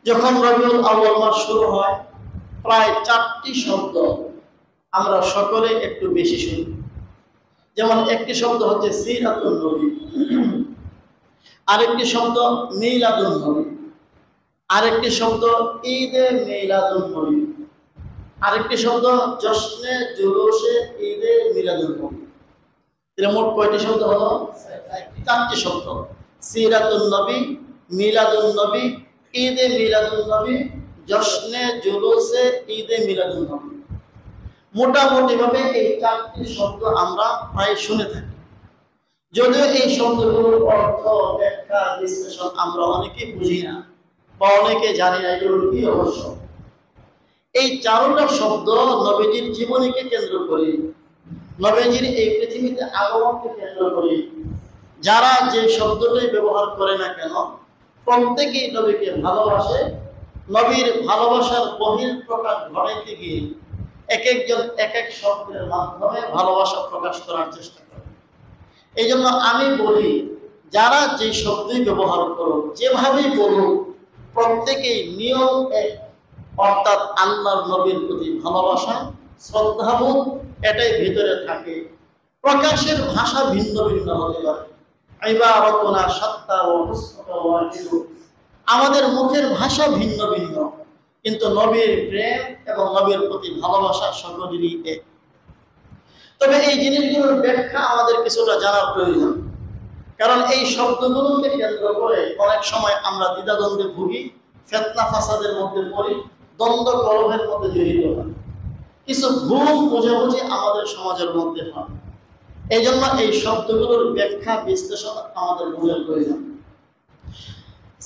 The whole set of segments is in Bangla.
যখন রবিউল আউয়াল মাস শুরু হয়, প্রায় 4টি শব্দ আমরা সকলে একটু বেশি শুনি। যেমন একটি শব্দ হচ্ছে সিরাতুন নবী, আরেকটি শব্দ মিলাদুন নবী, আরেকটি শব্দ ঈদে মিলাদুন নবী, আরেকটি শব্দ জশ্নে জুলুসে ঈদে মিলাদুন নবী। এর মোট কয়টি শব্দ হলো? 4টি শব্দ। সিরাতুন নবী, মিলাদুন নবী, ঈদে মিলাদুন নবী, জশ্নে জুলুসে ঈদে মিলাদুন নবী। মোটামুটি ভাবে এই 4টি শব্দ আমরা প্রায় শুনে থাকি। যদিও এই শব্দগুলোর অর্থ, ব্যাখ্যা, বিশ্লেষণ আমরা অনেকে বুঝি না বা অনেকে জানি না এগুলোর কি অবশ্য। এই 4টা শব্দ নবীজির জীবনীকে কেন্দ্র করে, নবীজির এই পৃথিবীতে আগমনকে কেন্দ্র করে যারা যে শব্দটাই ব্যবহার করে না কেন, প্রত্যেকেই নবীকে ভালোবাসে। নবীর ভালোবাসার বহির প্রকাশ ঘটাইতে গিয়ে এক একজন এক এক শব্দের মাধ্যমে ভালোবাসা প্রকাশ করার চেষ্টা করে। এই জন্য আমি বলি, যারা যে শব্দই ব্যবহার করুক, যেভাবেই বলুক, প্রত্যেকেই নিয়ম এক, অর্থাৎ আল্লাহর নবীর প্রতি ভালোবাসা, শ্রদ্ধাবোধ এটাই ভিতরে থাকে। প্রকাশের ভাষা ভিন্ন ভিন্ন হতে পারে। ইবারাতুনা শাত্তা ওয়া হুসনুকা ওয়াহিদ, আমাদের মুখের ভাষা ভিন্ন ভিন্ন, কিন্তু নবীর প্রেম এবং নবীর প্রতি ভালোবাসা সকলেরই এক। তবে এই জিনিসগুলোর ব্যাখ্যা আমাদের কিছুটা জানার প্রয়োজন, কারণ এই শব্দগুলোকে কেন্দ্র করে অনেক সময় আমরা দ্বিধাদ্বন্দ্বে ভুগি, ফিতনা ফাসাদের মধ্যে পড়ি, দ্বন্দ্ব কলহের মধ্যে জড়িত হয়, কিছু ভুল বোঝাবুঝি আমাদের সমাজের মধ্যে হয়। এই জন্য এই শব্দগুলোর ব্যাখ্যা বিশ্লেষণ আমাদের বোঝার প্রয়োজন।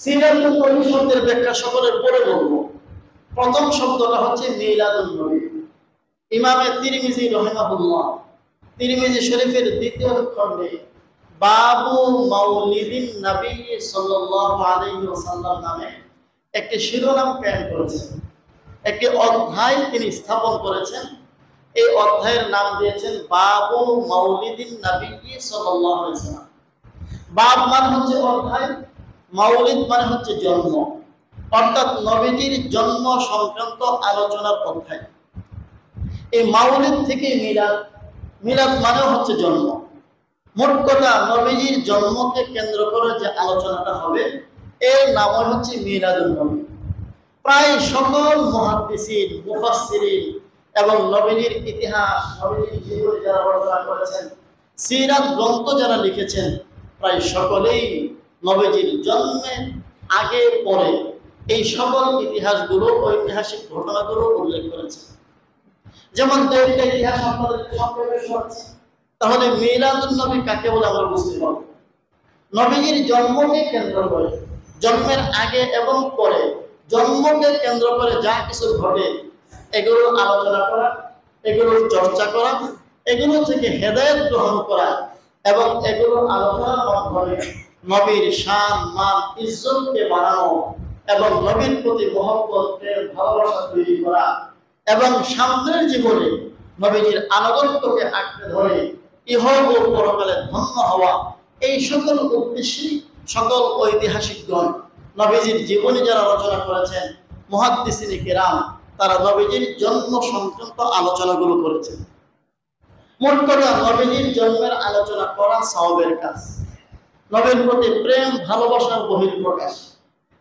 সিরাতুন নবী শব্দের ব্যাখ্যা সকলের পরে বলবো। প্রথম শব্দটা হচ্ছে মিলাদুন নবী। ইমামে তিরমিজি রাহিমাহুল্লাহ তিরমিজি শরীফের 2য় খণ্ডে বাবু মাউলিদিন নবী সাল্লাল্লাহু আলাইহি ওয়াসাল্লাম নামে একটি শিরোনাম কায়েম করেছেন, একটি অধ্যায় তিনি স্থাপন করেছেন। এই অধ্যায়ের নাম দিয়েছেন বাবু মাউলিদিন নবী সাল্লাল্লাহু আলাইহি ওয়াসাল্লাম। বাব মানে হচ্ছে অধ্যায়, মাউলিদ মানে হচ্ছে জন্ম, অর্থাৎ নবীজির জন্ম সংক্রান্ত আলোচনার অধ্যায়। এই মাউলিদ থেকে মিলাদ, মিলাদ মানে হচ্ছে জন্ম। মোট কথা নবীজির জন্মকে কেন্দ্র করে যে আলোচনাটা হবে এর নাম হচ্ছে মিলাদুন নবী। প্রায় সকল মুহাদ্দিসিন, মুফাসসিরিন এবং নবীজির ইতিহাস, নবীজির জীবনী যারা রচনা করেছেন, সিরাত গ্রন্থ যারা লিখেছেন, প্রায় সকলেই নবীজির জন্মের আগে পরে এই সকল ইতিহাসগুলো, ঐতিহাসিক ঘটনাগুলো উল্লেখ করেছে। যেমন একটা ইতিহাস আপনাদেরকে সংক্ষেপে শোনাচ্ছি, তাহলে মিলাদুন নবী কাকে বলে আমরা বুঝতে পারব। নবীজির জন্মকে কেন্দ্র করে, জন্মের আগে এবং পরে জন্মকে কেন্দ্র করে যা কিছু ঘটে এগুলো আলোচনা করা, এগুলোর চর্চা করা, এগুলো থেকে হেদায়েত গ্রহণ করা এবং এগুলো আলোচনার মাধ্যমে নবীর শান, মান, ইজ্জতকে বাড়ানো এবং নবীর প্রতি মহব্বত, প্রেম, ভালোবাসা তৈরি করা এবং সামনের জীবনে নবীজির আনুগত্যকে আঁকড়ে ধরে ইহ ও পরকালে ধন্য হওয়া, এই সকল উদ্দেশ্যেই সকল ঐতিহাসিকগণ নবীজির জীবনী যারা রচনা করেছেন, মুহাদ্দিসিনে কিরাম, তারা নবীজির জন্ম সংক্রান্ত আলোচনাগুলো করেছেন। মোট কথা নবীজির জন্মের আলোচনা করা সওয়াবের কাজ, নবীর প্রতি প্রেম ভালোবাসার বহিঃপ্রকাশ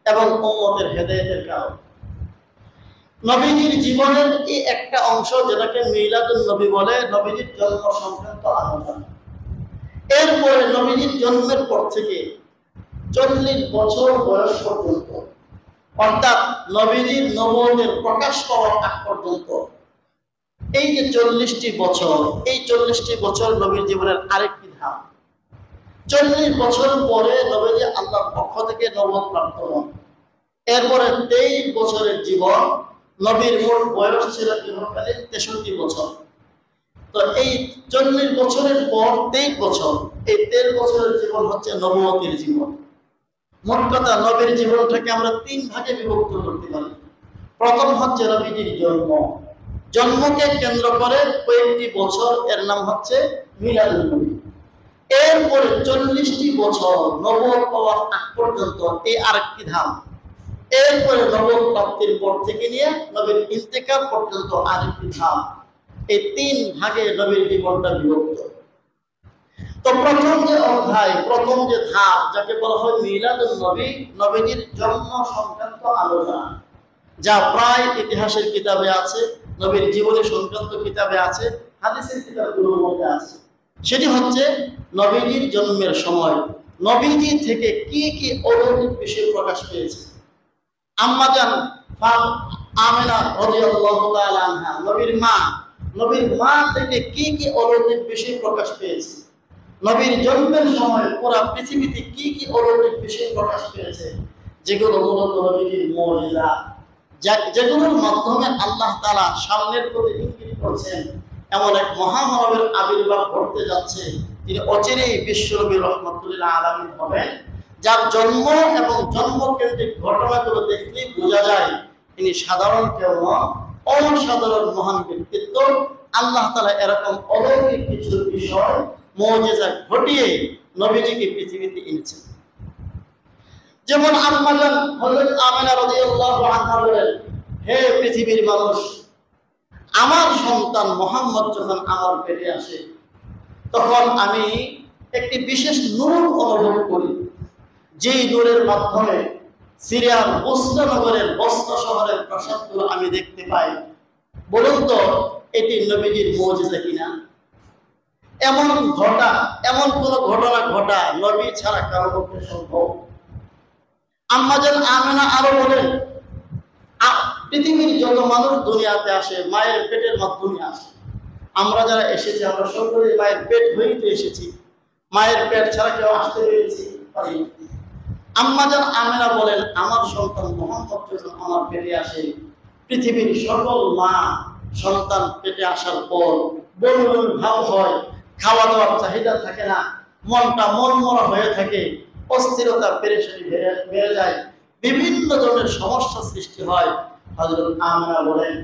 এবং উম্মতের হেদায়েতের কারণ। নবীজির জীবনের এই একটা অংশ যেটাকে মিলাদুন নবী বলে, নবীজির জন্ম সংক্রান্ত আলোচনা। এরপরে নবীজির জন্মের পর থেকে 40 বছর বয়স পর্যন্ত, অর্থাৎ নবীজির নবুয়তের প্রকাশ পাওয়ার আগ পর্যন্ত, এই যে 40টি বছর, এই 40টি বছর নবীর জীবনের আরেকটি ধাপ। 40 বছর পরে নবীজি আল্লাহর পক্ষ থেকে নবুয়ত প্রাপ্ত হন। এরপরে 23 বছরের জীবন, নবীর মোট বয়স ছিল ইহকালীন 63 বছর। তো এই 40 বছরের পর 23 বছর, এই 23 বছরের জীবন হচ্ছে নবুয়তের জীবন। মোট কথা নবীর জীবনটাকে আমরা 3 ভাগে বিভক্ত করতে পারি। প্রথম হচ্ছে নবীজির জন্ম, জন্মকে কেন্দ্র করে কয়েকটি বছর, এর নাম হচ্ছে মিলাদুন নবী। এরপরে 40টি বছর নবুয়ত পাওয়ার আগ পর্যন্ত এই আরেকটি ধাপ, এরপরে নবুয়ত প্রাপ্তির পর থেকে নিয়ে নবীর ইন্তেকাল পর্যন্ত আরেকটি ধাপ। এই 3 ভাগে নবীর জীবনটা বিভক্ত। তো প্রথম যে অধ্যায়, প্রথম যে ধাপ, যাকে বলা হয় মিলাদুন নবী, নবীজির জন্ম সংক্রান্ত আলোচনা, যা প্রায় ইতিহাসের কিতাবে আছে, নবীর জীবনী সংক্রান্ত কিতাবে আছে, হাদিসের কিতাবগুলোর মধ্যে আছে। সেটি হচ্ছে নবীজির জন্মের সময় নবীজি থেকে কি কি অলৌকিক বিষয় প্রকাশ পেয়েছে। আম্মা জান আমেনা রাদিয়াল্লাহু তাআলা আনহা, নবীর মা থেকে কি কি অলৌকিক বিষয় প্রকাশ পেয়েছে। নবীর জন্মের সময় পুরা পৃথিবীতে কি কি অলৌকিক বিষয় প্রকাশ পেয়েছে, যেগুলো মূলত নবীজির মুজিজা, যেগুলোর মাধ্যমে আল্লাহ তাআলা সামনের প্রতি ইঙ্গিত করছেন এমন এক মহামানবের আবির্ভাব ঘটতে যাচ্ছে, তিনি অচিরেই বিশ্বনবী রাহমাতুল আলামিন হবেন, যার জন্ম এবং জন্মকেন্দ্রিক ঘটনাগুলো দেখলেই বোঝা যায় তিনি সাধারণ কেউ নন, অসাধারণ মহান ব্যক্তিত্ব। আল্লাহ তাআলা এরকম অলৌকিক কিছু বিষয় মুজিজা ঘটিয়ে নবীজিকে পৃথিবীতে এনেছেন। যেমন আম্মা জান হযরত আমিনা রাদিয়াল্লাহু আনহা বলেন, হে পৃথিবীর মানুষ, আমার সন্তান মুহাম্মদ যখন আমার পেটে আসে তখন আমি একটি বিশেষ নূর অনুভব করি, যেই নূরের মাধ্যমে সিরিয়ার বুসরা নগরের বসরা শহরের প্রাসাদগুলো আমি দেখতে পাই। বলুন তো এটি নবীজির মুজিজা কিনা? এমন কোন ঘটনা ঘটা নবী ছাড়া কারো পক্ষে সম্ভব? আম্মা জান আমিনা আরো বলেন, পৃথিবীর যত মানুষ দুনিয়াতে আসে মায়ের পেটের মাধ্যমে আসে। আমরা যারা এসেছি আমরা সকলেই মায়ের পেট হইতে এসেছি, মায়ের পেট ছাড়া কেউ আসতে পেরেছি পারি। আম্মা জান আমিনা বলেন, আমার সন্তান মুহাম্মদ যখন আমার পেটে আসে, পৃথিবীর সকল মা সন্তান পেটে আসার পর বমি বমি ভাব হয়, খাওয়া দাওয়ার চাহিদা থাকে না, মনটা মনমরা হয়ে থাকে, অস্থিরতা পেরেশানি বেড়ে যায়, বিভিন্ন ধরনের সমস্যা সৃষ্টি হয়। হযরত আমিনা বলেন,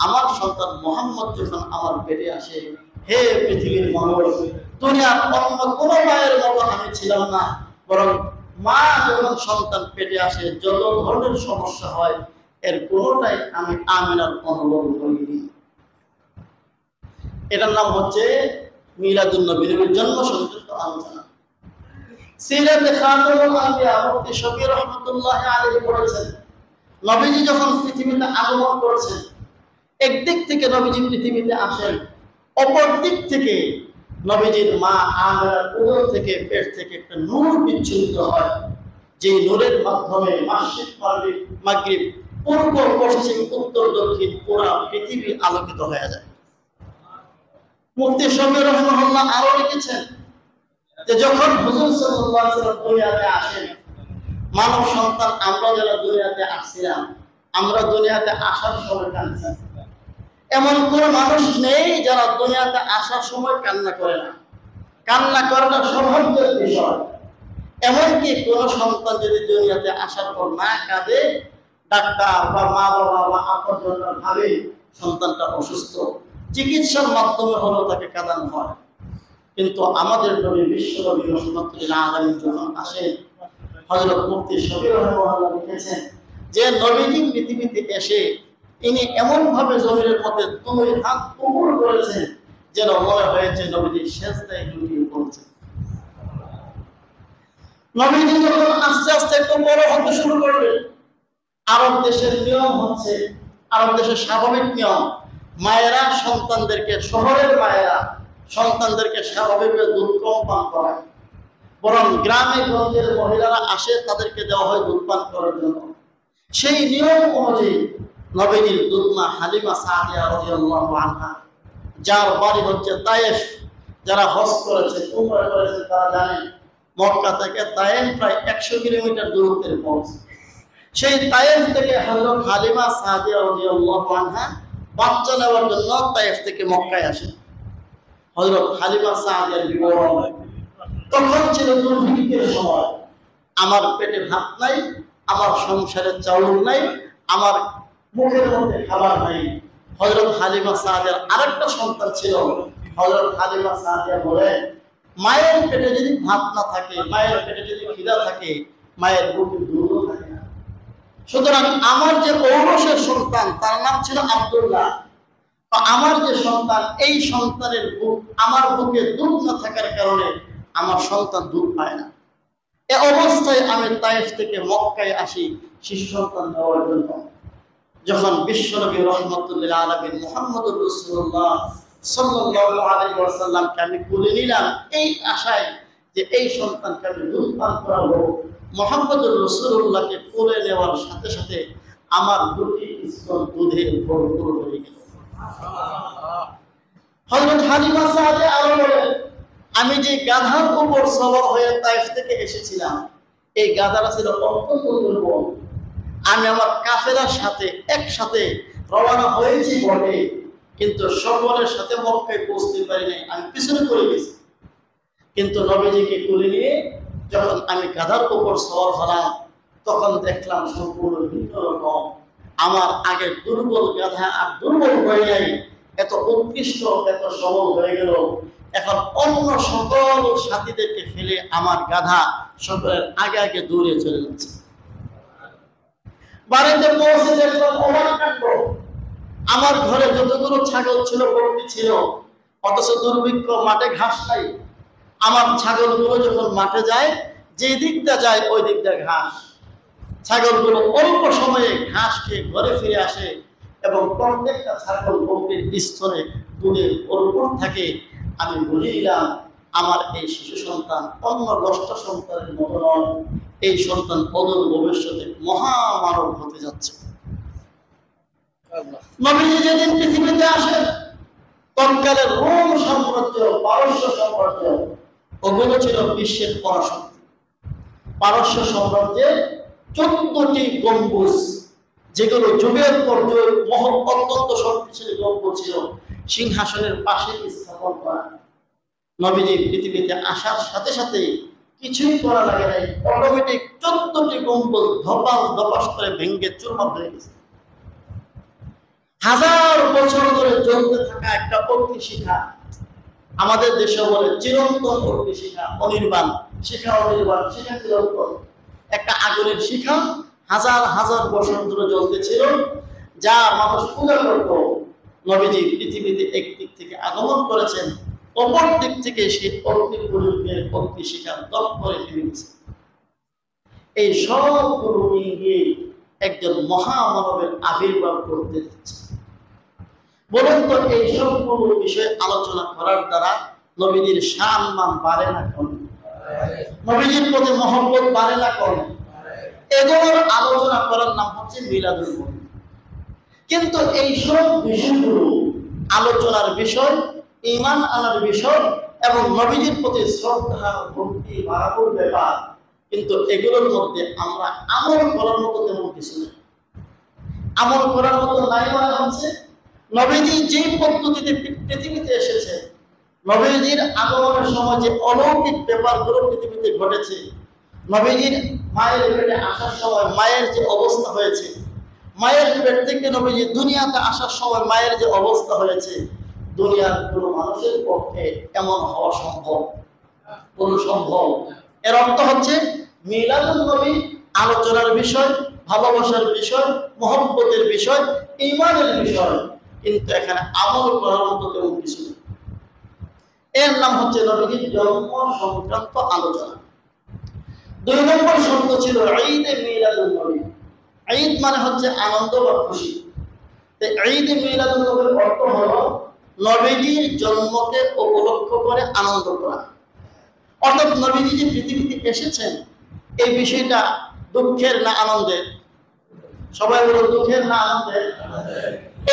আমার সন্তান মুহাম্মদ যখন আমার পেটে আসে, হে পৃথিবীর মানুষ, দুনিয়ার অন্য কোনো মায়ের মতো আমি ছিলাম না, বরং মা যখন সন্তান পেটে আসে যত ধরনের সমস্যা হয় এর কোনোটাই আমি আমিনার অনুভব করিনি। এটার নাম হচ্ছে মিলাদুন নবী, নবীর জন্ম সংক্রান্ত আলোচনা। সিরাতে খাতামুল আম্বিয়া মুফতি শফি রাহমাতুল্লাহি আলাইহি বলেছেন, নবীজি যখন পৃথিবীতে আগমন করেছেন, একদিক থেকে নবীজি পৃথিবীতে আসেন, অপর দিক থেকে নবীজির মা আমিনার উদর থেকে, পেট থেকে একটা নূর বিচ্ছুরিত হয়, যে নূরের মাধ্যমে মাসরিক মাগরিব, পূর্ব পশ্চিম উত্তর দক্ষিণ পুরা পৃথিবী আলোকিত হয়ে যায়। মুফতি শফি রাহিমাহুল্লাহ আরো লিখেছেন যে যখন হুজুর সাল্লাল্লাহু আলাইহি ওয়াসাল্লাম দুনিয়াতে আসেন, মানব সন্তান আমরা যারা দুনিয়াতে আসছিলাম, আমরা দুনিয়াতে আসার সময় কাঁদছি। এমন কোন মানুষ নেই যারা দুনিয়াতে আসার সময় কান্না করে না। কান্না করাটা স্বাভাবিক বিষয়। এমনকি কোন সন্তান যদি দুনিয়াতে আসার পর না কাঁদে, ডাক্তার বা মা বাবা বা আপনজন ভাবে সন্তানটা অসুস্থ, চিকিৎসার মাধ্যমে হলেও তাকে কাঁদানো হয়। কিন্তু আমাদের নবী বিশ্বনবী রাহমাতুল আলামিন যখন আসেন, হযরত মুফতি শফি রাহিমাহুল্লাহ লিখেছেন যে নবীজি পৃথিবীতে এসে তিনি এমন ভাবে জমিনের মধ্যে 2 হাত উপর করেছেন যেন মনে হয়েছে নবীজি সেজদায় লুটিয়ে পড়েছেন। নবীজি যখন আস্তে আস্তে একটু বড় হতে শুরু করলেন, আরব দেশের নিয়ম হচ্ছে, আরব দেশের স্বাভাবিক নিয়ম, মায়েরা সন্তানদেরকে, শহরের মায়েরা সন্তানদেরকে স্বাভাবিকভাবে দুধ কম পান করায়, বরং গ্রামে গঞ্জের মহিলারা আসে, তাদেরকে দেওয়া হয় দুধ পান করার জন্য। সেই নিয়ম অনুযায়ী নবীজির দুধমা হালিমা সাদিয়া রাদিয়াল্লাহু আনহা, যার বাড়ি হচ্ছে তায়েফ, যারা হজ করেছে, উমরা করেছে তারা জানেন মক্কা থেকে তায়েফ প্রায় 100 কিলোমিটার দূরত্বের পথ। সেই তায়েফ থেকে হযরত হালিমা সাদিয়া রাদিয়াল্লাহু আনহা বাচ্চা নেওয়ার জন্য তায়েফ থেকে মক্কায় আসেন। হযরত হালিমা সাদিয়ার বিবরণ, তখন ছিল দুর্ভিক্ষের সময়, আমার পেটে ভাত নাই, আমার সংসারে চাউল নাই, আমার মুখের মধ্যে খাবার নাই। হযরত হালিমা সাদিয়ার আরেকটা সন্তান ছিল। হযরত হালিমা সাদিয়া বলেন, মায়ের পেটে যদি ভাত না থাকে, মায়ের পেটে যদি খিদা থাকে, মায়ের বুকে দুধও থাকে না। সুতরাং আমার যে ঔরসের সন্তান তার নাম ছিল আব্দুল্লাহ, আমার যে সন্তান, এই সন্তানের আমার বুকে দুধ না থাকার কারণে আমার সন্তান দুধ পায় না। এ অবস্থায় আমি তায়েফ থেকে মক্কায় আসি শিশু সন্তান নেওয়ার জন্য। যখন বিশ্বনবী রাহমাতুল্লিল আলামিন মুহাম্মদুর রাসূলুল্লাহ সাল্লাল্লাহু আলাইহি ওয়াসাল্লামকে আমি কোলে নিলাম এই আশায় যে এই সন্তানকে আমি দুধ পান করাবো, মুহাম্মদুর রাসূলুল্লাহকে কোলে নেওয়ার সাথে সাথে আমার দুটি স্তন দুধে ভরপুর হয়ে গেল। হযরত হালিমা সাদিয়া আরো বলেন, আমি যে গাধার উপর সওয়ার হয়ে তায়েফ থেকে এসেছিলাম, এই গাধাটা ছিল অত্যন্ত দুর্বল। আমি আমার কাফেলার সাথে একসাথে রওনা হয়েছি বটে, কিন্তু সকলের সাথে মক্কায় পৌঁছতে পারি নাই, আমি পিছনে পড়ে গেছি। কিন্তু নবীজিকে কোলে নিয়ে যখন আমি গাধার উপর সওয়ার হলাম, তখন দেখলাম সম্পূর্ণ ভিন্ন রকম। আমার আগে দুর্বল গাধা আর দুর্বল হয়ে নাই, এত উৎকৃষ্ট, এত সবল হয়ে গেল। এখন অন্য সকল সাথীদেরকে ফেলে আমার গাধা সকলের আগে আগে দূরে চলে যাচ্ছে। বাড়িতে পৌঁছে দেখলাম অবাক কাণ্ড, আমার ঘরে যতগুলো ছাগল ছিল বকরি ছিল, অথচ দুর্ভিক্ষ, মাঠে ঘাস নাই। আমার ছাগলগুলো যখন মাঠে যায়, যে দিকটা যায় ওই দিকটা ঘাস। ছাগলগুলো অল্প সময়ে ঘাস খেয়ে ঘরে ফিরে আসে এবং প্রত্যেকটা ছাগল বকরির স্তনে দুধের ভরপুর থাকে। আমি বুঝে নিলাম আমার এই শিশু সন্তান অন্য 10টা সন্তানের মতো নয়, এই সন্তান অদূর ভবিষ্যতে মহামানব হতে যাচ্ছে। নবীজি যেদিন পৃথিবীতে আসেন, তৎকালের রোম সাম্রাজ্য, পারস্য সাম্রাজ্য, ওগুলো ছিল বিশ্বের পরাশক্তি। পারস্য সাম্রাজ্যের 14টি গম্বুজ, যেগুলো যুগের পর যুগ অত্যন্ত শক্তিশালী গম্বুজ ছিল, সিংহাসনের পাশে স্থাপন করা। নবীজি পৃথিবীতে আসার সাথে সাথে কিছুই করা লাগে নাই, অটোমেটিক 14টি গম্বুজ ধপাস ধপাস করে ভেঙ্গে চুরমার হয়ে গেছে। 1000 বছর ধরে চলতে থাকা একটা অগ্নিশিখা, আমাদের দেশে বলে চিরন্তন অগ্নিশিখা, অনির্বাণ শিখা, অনির্বাণ শিখা চিরন্তন। একটা আগুনের শিখা 1000 বছর ধরে জ্বলতেছিল, যা মানুষ পূজা করত। নবীজি পৃথিবীতে একদিক থেকে আগমন করেছেন, অপর দিক থেকে সে অগ্নিশিখা দপ করে ফেলে গেছে। এই সবগুলো নিয়ে একজন মহামানবের আবির্ভাব করতে যাচ্ছে। বলুন তো, এই সবগুলো বিষয়ে আলোচনা করার দ্বারা নবীজির সম্মান বাড়ে না কমে? নবীজির প্রতি মহব্বত বাড়ে না কমে? এগুলোর আলোচনা করার নাম হচ্ছে মিলাদুল নবী। কিন্তু এই সব বিষয়গুলো আলোচনার বিষয়, ঈমান আনার বিষয় এবং নবীজির প্রতি শ্রদ্ধা ভক্তি বাড়ানোর ব্যাপার, কিন্তু এগুলোর মধ্যে আমরা আমল করার মতো তেমন কিছু নেই। আমল করার মতো নাই মানে হচ্ছে নবীজি যে পদ্ধতিতে পৃথিবীতে এসেছে, নবীজির আগমনের সময় যে অলৌকিক ব্যাপারগুলো পৃথিবীতে ঘটেছে, নবীজির মায়ের পেটে আসার সময় মায়ের যে অবস্থা হয়েছে, মায়ের পেট থেকে নবীজি দুনিয়াতে আসার সময় মায়ের যে অবস্থা হয়েছে, দুনিয়ার কোনো মানুষের পক্ষে এমন হওয়া সম্ভব? সম্ভব। এর অর্থ হচ্ছে মিলাদুন নবী আলোচনার বিষয়, ভালোবাসার বিষয়, মহব্বতের বিষয়, ঈমানের বিষয়, কিন্তু এখানে আমল করার মতো তেমন কিছু নেই। এর নাম হচ্ছে নবীজির জন্ম সংক্রান্ত আলোচনা। 2 নম্বর শব্দ ছিল ঈদে মিলাদুন নবী। ঈদ মানে হচ্ছে আনন্দ বা খুশি। ঈদে মিলাদুন নবীর অর্থ হলো নবীজির জন্মকে উপলক্ষ করে আনন্দ করা। অর্থাৎ নবীজি যে পৃথিবীতে এসেছেন, এই বিষয়টা দুঃখের না আনন্দের? সবাই বলো, দুঃখের না আনন্দের?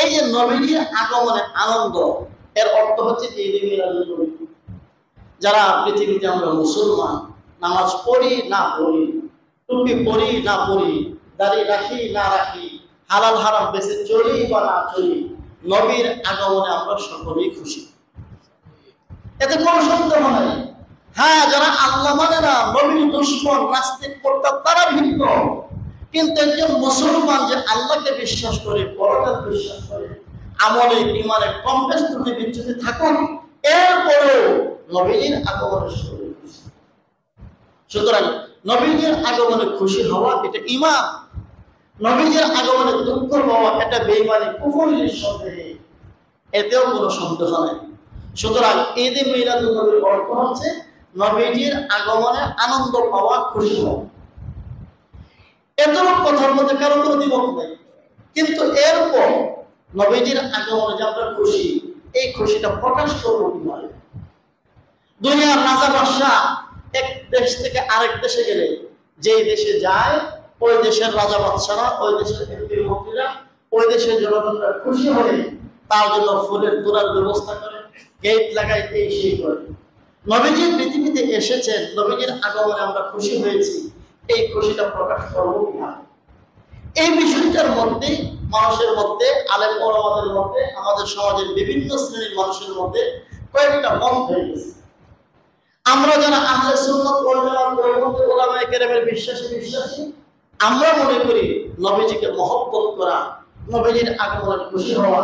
এই যে নবীজির আগমনে আনন্দ, এর অর্থ হচ্ছে ঈদে মিলাদুন নবী। যারা পৃথিবীতে আমরা মুসলমান, নামাজ পড়ি না পড়ি, টুপি পড়ি না পড়ি, দাড়ি রাখি না রাখি, হালাল হারাম বেঁচে চলি বা না চলি, নবীর আগমনে আমরা সকলেই খুশি, এতে কোনো সন্দেহ নাই। হ্যাঁ, যারা আল্লাহ মানে না, নবীর দুশমন, নাস্তিক, মোরতাদ, তারা ভিন্ন। কিন্তু একজন মুসলমান যে আল্লাহকে বিশ্বাস করে, পরকাল বিশ্বাস করে, আমলে ঈমানে কম বেশ ত্রুটি বিচ্যুতি থাকুক, এরপরেও নবীর আগমনে সকলে খুশি। সুতরাং নবীর আগমনে খুশি হওয়া এটা ঈমান। নবীজির আগমনে দুঃখ পাওয়া এটা বেঈমানি কুফর নিঃসন্দেহে, এতেও কোনো সন্দেহ নাই। সুতরাং ঈদে মিলাদুন নবীর অর্থ হচ্ছে নবীজির আগমনে আনন্দ পাওয়া, খুশি হওয়া। এতটুকু কথার মধ্যে কারো কোনো দ্বিমত নেই। কিন্তু এরপর নবীজির আগমনে যে আমরা খুশি, এই খুশিটা প্রকাশ করবো কিভাবে? দুনিয়ার রাজা বাদশাহ এক দেশ থেকে আরেক দেশে গেলে যেই দেশে যায় ওই দেশের রাজা বাদশাহরা, ওই দেশের এমপি মন্ত্রীরা, ওই দেশের জনগণরা খুশি হয়ে তার জন্য ফুলের তোড়ার ব্যবস্থা করে, গেট লাগায়, এই সেই করে। নবীজির পৃথিবীতে এসেছেন, নবীজির আগমনে আমরা খুশি হয়েছি, এই খুশিটা প্রকাশ করবো কিভাবে? এই বিষয়টার মধ্যে মানুষের মধ্যে, আলেম ওলামাদের মধ্যে, আমাদের সমাজের বিভিন্ন শ্রেণীর মানুষের মধ্যে কয়েকটা মত হয়ে গেছে। আমরা যারা আহলে সুন্নাত ওয়াল জামাত দেওবন্দি উলামায়ে কেরামের বিশ্বাসী, আমরা মনে করি নবীজিকে মহব্বত করা, নবীজির আগমনে খুশি হওয়া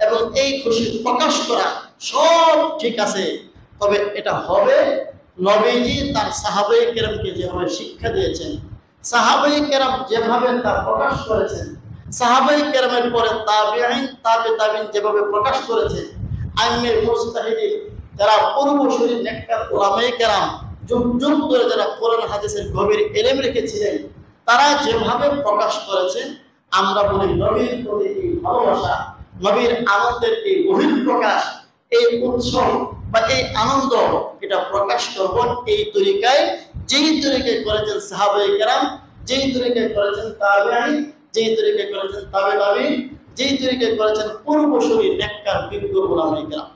এবং এই খুশি প্রকাশ করা সব ঠিক আছে। তবে এটা হবে নবীজি তার সাহাবায়ে কেরামকে যেভাবে শিক্ষা দিয়েছেন, সাহাবায়ে কেরাম যেভাবে তা প্রকাশ করেছেন, সাহাবায়ে কেরামের পরে তাবিঈন, তাবিঈন যেভাবে প্রকাশ করেছেন, আইম্মে মুজতাহিদিন যারা পূর্বসূরি নেককার উলামায়ে কেরাম যুগ যুগ ধরে যারা কোরআন হাদিসের গভীর ইলম রেখেছিলেন, তারা যেভাবে প্রকাশ করেছেন, আমরা বলি নবীর প্রতি এই ভালোবাসা, নবীর আনন্দের এই বহিঃপ্রকাশ, এই উৎসব বা এই আনন্দ, এটা প্রকাশ করব এই তরিকায়, যেই তরিকায় করেছেন সাহাবায়ে কেরাম, যেই তরিকায় করেছেন তাবিঈন, যেই তরিকায় করেছেন তাবিঈন, যেই তরিকায় করেছেন পূর্বসূরি নেককার বিজ্ঞ উলামায়ে কেরাম।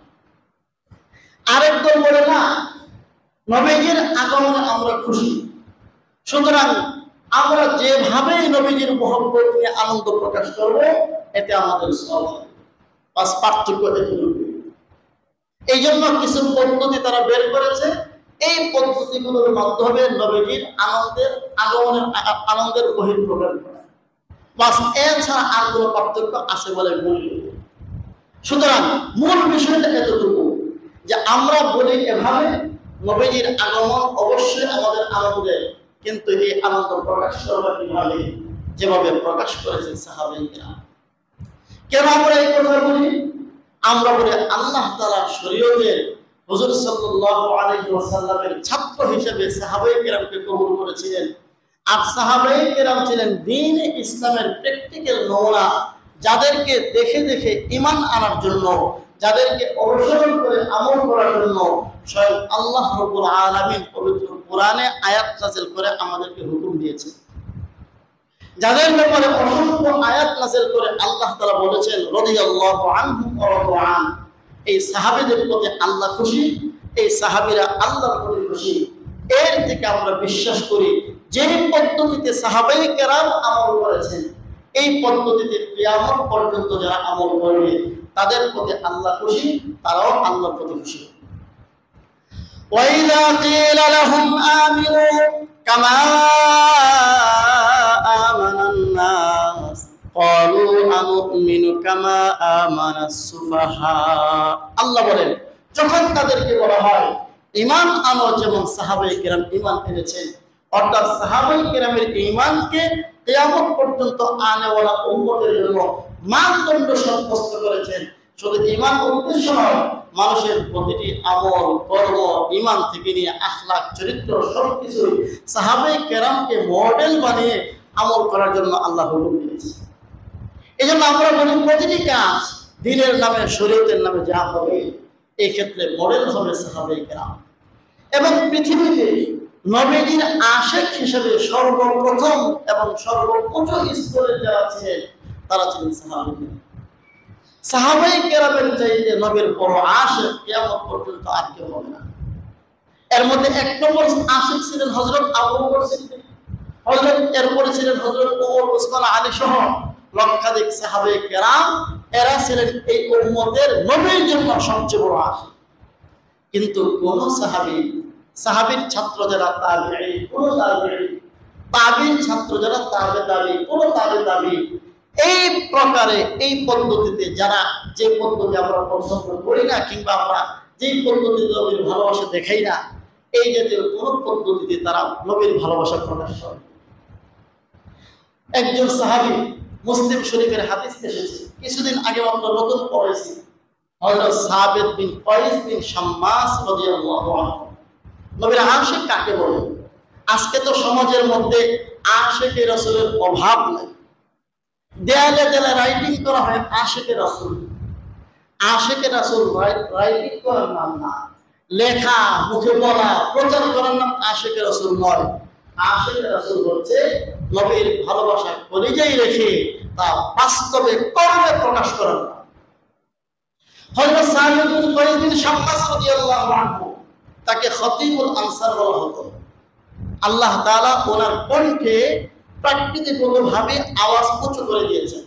আরেক দল বলে না, নবীজির আগমনে আমরা খুশি, সুতরাং আমরা যেভাবে নবীজির মহব্বত নিয়ে আনন্দ প্রকাশ করব, এতে আমাদের সওয়াব হবে। বাস পার্থক্য এটুকু। এই জন্য কিছু পদ্ধতি তারা বের করেছে, এই পদ্ধতিগুলোর মাধ্যমে নবীজির আনন্দের বহিঃপ্রকাশ করা। বাস এছাড়া আর কোনো পার্থক্য আছে বলে মনে করি। সুতরাং মূল বিষয়টা এতটুকু যে আমরা বলি এভাবে নবীজির আগমন অবশ্যই আমাদের আনন্দের, কিন্তু এই আনন্দ প্রকাশ করবার কিভাবে? যেভাবে প্রকাশ করেছেন সাহাবায়ে কেরাম। কেন আমরা এই কথা বলি? আমরা বলি আল্লাহ তাআলা শরীয়তের হুজুর সাল্লাল্লাহু আলাইহি ওয়াসাল্লামের ছাত্র হিসেবে সাহাবায়ে কেরামকে কবুল করেছিলেন। আর সাহাবায়ে কেরাম ছিলেন দ্বীন ইসলামের প্র্যাকটিক্যাল নমুনা, যাদেরকে দেখে দেখে ঈমান আনার জন্য, যাদেরকে অনুসরণ করে আমল করার জন্য স্বয়ং আল্লাহ রাব্বুল আলামিন পবিত্র কোরআনে আয়াত নাযিল করে আমাদেরকে হুকুম দিয়েছেন, যাদের ব্যাপারে অসংখ্য আয়াত নাযিল করে আল্লাহ তাআলা বলেছেন রাদিয়াল্লাহু আনহুম ওয়া রাদু আন। এই সাহাবীদের প্রতি আল্লাহ খুশি, এই সাহাবীরা আল্লাহর প্রতি খুশি। এর থেকে আমরা বিশ্বাস করি যে পদ্ধতিতে সাহাবায়ে কেরাম আমল করেছেন, এই পদ্ধতিতে কিয়ামত পর্যন্ত যারা আমল করবে তাদের প্রতি আল্লাহ খুশি, তারাও আল্লাহর প্রতি খুশি। ওয়াইদা কিলা লাহুম আমিনু কামা আমানান নাস ক্বালু আনুমিনু কামা আমানাস সুফাহা। আল্লাহ বলেন, যখন তাদেরকে বলা হয় ঈমান আনো যেমন সাহাবায়ে কেরাম ঈমান এনেছেন, অর্থাৎ সাহাবায়ে কেরামের ঈমানকে কিয়ামত পর্যন্ত আনেওয়ালা উম্মতের জন্য মানদণ্ড সাব্যস্ত করেছেন। শুধু ঈমান উদ্দেশ্য নয়, মানুষের প্রতিটি আমল, কর্ম, ঈমান থেকে নিয়ে আখলাক, চরিত্র সবকিছু সাহাবায়ে কেরামকে মডেল বানিয়ে আমল করার জন্য আল্লাহ হুকুম দিয়েছেন। এই জন্য আমরা বলি প্রতিটি কাজ দ্বীনের নামে, শরীয়তের নামে যা হবে, এই ক্ষেত্রে মডেল হবে সাহাবায়ে কেরাম। এবং পৃথিবীতে নবীজির আশিক হিসেবে সর্বপ্রথম এবং সর্বোচ্চ স্তরে যারা ছিলেন তারা ছিলেন সাহাবায়ে কেরাম। সাহাবায়ে কেরামের চাইতে নবীর বড় আশিক কিয়ামত পর্যন্ত আর কেউ হবে না। এর মধ্যে এক নম্বর আশিক ছিলেন হযরত আবু বকর সিদ্দিক, এরপরে ছিলেন হযরত ওমর, ওসমান, আলী সহ লক্ষাধিক সাহাবায়ে কেরাম। এরা ছিলেন এই উম্মতের নবীর জন্য সবচেয়ে বড় আশিক। কিন্তু কোন সাহাবীর ছাত্র যারা তাবিঈন, কোন তাবিঈন ছাত্র যারা তাবিঈ, কোন তাবিঈ, এই প্রকারে এই পদ্ধতিতে যারা, যে পদ্ধতি আমরা পছন্দ করি না কিংবা আমরা যেই পদ্ধতিতে নবীর ভালোবাসা দেখাই না, এই জাতীয় কোন পদ্ধতিতে তারা নবীর ভালোবাসা প্রকাশ করে। একজন সাহাবী, মুসলিম শরীফের হাদিস এসেছে, কিছুদিন আগে মাত্র নতুন পড়েছি, হযরত সাবিত বিন কয়েস বিন শাম্মাস রাদিয়াল্লাহু আনহু। নবীর আশিক কাকে বলে? আজকে তো সমাজের মধ্যে আশিকে রাসূলের অভাব নাই। দেয়ালে দেয়ালে রাইটিং করা হয় আশিকে রাসূল। আশিকে রাসূল রাইটিং করার নাম না, লেখা, মুখে বলা, প্রচার করার নাম আশিকে রাসূল নয়। আশিকে রাসূল হচ্ছে নবীর ভালোবাসা কলিজায় রেখে তা বাস্তবে কর্মে প্রকাশ করার নাম। হযরত সাবিত বিন কয়েস বিন শাম্মাস রাদিয়াল্লাহু আনহু, তাকে খতিবুল আনসার বলা হতো। আল্লাহ তাআলা ওনার কণ্ঠে প্রাকৃতিকভাবে আওয়াজ উঁচু করে দিয়েছেন।